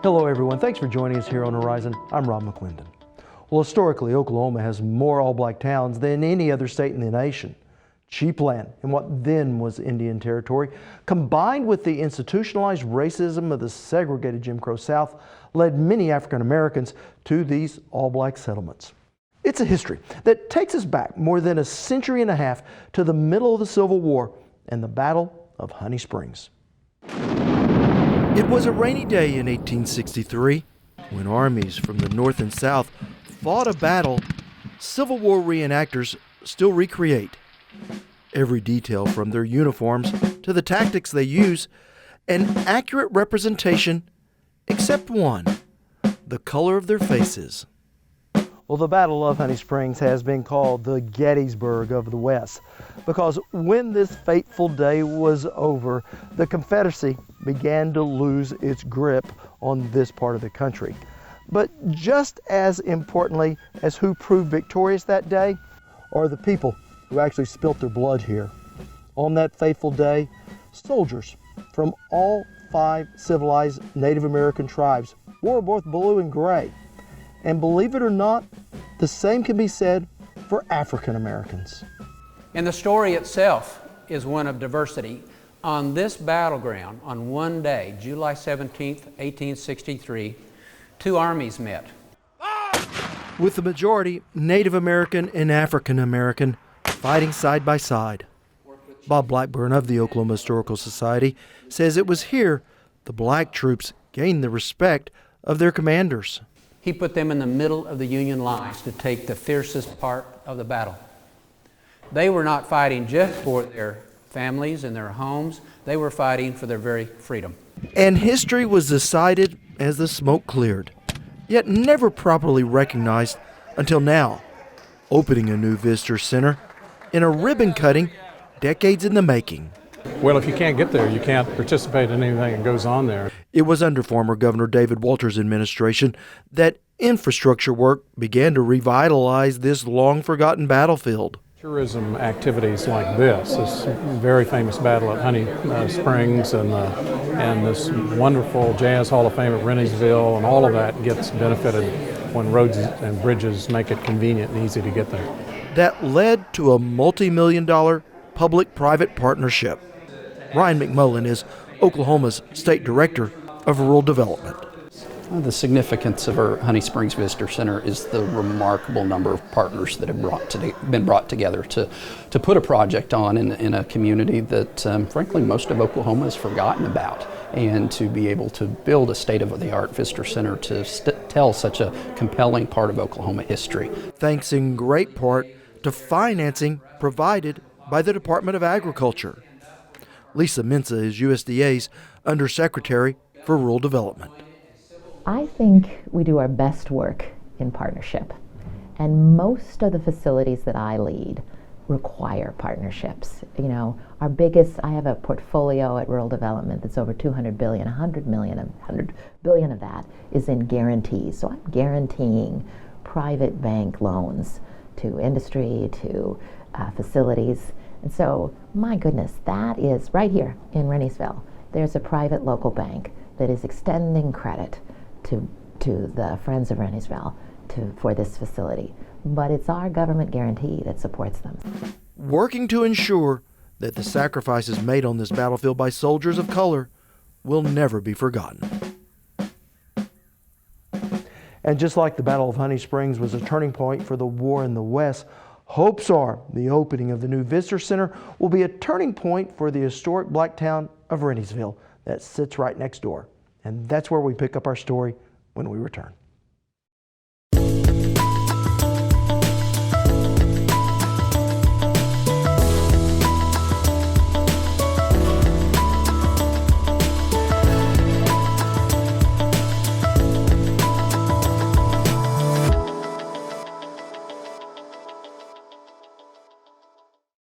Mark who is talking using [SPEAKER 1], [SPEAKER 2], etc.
[SPEAKER 1] Hello everyone, thanks for joining us here on Horizon. I'm Rob McClendon. Well, historically, Oklahoma has more all-black towns than any other state in the nation. Cheap land in what then was Indian Territory, combined with the institutionalized racism of the segregated Jim Crow South, led many African Americans to these all-black settlements. It's a history that takes us back more than a century and a half to the middle of the Civil War and the Battle of Honey Springs. It was a rainy day in 1863 when armies from the North and South fought a battle Civil War reenactors still recreate. Every detail from their uniforms to the tactics they use, an accurate representation except one, the color of their faces. Well, the Battle of Honey Springs has been called the Gettysburg of the West because when this fateful day was over, the Confederacy began to lose its grip on this part of the country. But just as importantly as who proved victorious that day are the people who actually spilt their blood here. On that fateful day, soldiers from all 5 civilized Native American tribes wore both blue and gray. And believe it or not, the same can be said for African Americans.
[SPEAKER 2] And the story itself is one of diversity. On this battleground, on one day, July 17th, 1863, 2 armies met.
[SPEAKER 1] With the majority Native American and African American fighting side by side. Bob Blackburn of the Oklahoma Historical Society says it was here the black troops gained the respect of their commanders.
[SPEAKER 2] He put them in the middle of the Union lines to take the fiercest part of the battle. They were not fighting just for their families and their homes. They were fighting for their very freedom.
[SPEAKER 1] And history was decided as the smoke cleared, yet never properly recognized until now, opening a new visitor center in a ribbon cutting decades in the making.
[SPEAKER 3] Well, if you can't get there, you can't participate in anything that goes on there.
[SPEAKER 1] It was under former Governor David Walters' administration that infrastructure work began to revitalize this long-forgotten battlefield.
[SPEAKER 3] Tourism activities like this very famous battle at Honey Springs and this wonderful Jazz Hall of Fame at Renniesville, and all of that gets benefited when roads and bridges make it convenient and easy to get there.
[SPEAKER 1] That led to a multi-million-dollar public-private partnership. Ryan McMullen is Oklahoma's State Director of Rural Development.
[SPEAKER 4] The significance of our Honey Springs Visitor Center is the remarkable number of partners that have been brought together to put a project on in a community that, frankly, most of Oklahoma has forgotten about, and to be able to build a state-of-the-art visitor center to tell such a compelling part of Oklahoma history.
[SPEAKER 1] Thanks in great part to financing provided by the Department of Agriculture. Lisa Mensa is USDA's Undersecretary for Rural Development.
[SPEAKER 5] I think we do our best work in partnership, and most of the facilities that I lead require partnerships. You know, our biggest, I have a portfolio at Rural Development that's over $200 billion, $100 billion of that is in guarantees. So I'm guaranteeing private bank loans to industry, to facilities. And so, my goodness, that is right here in Renniesville. There's a private local bank that is extending credit to the Friends of Renniesville for this facility. But it's our government guarantee that supports them.
[SPEAKER 1] Working to ensure that the sacrifices made on this battlefield by soldiers of color will never be forgotten. And just like the Battle of Honey Springs was a turning point for the war in the West, hopes are the opening of the new visitor center will be a turning point for the historic black town of Renniesville that sits right next door. And that's where we pick up our story when we return.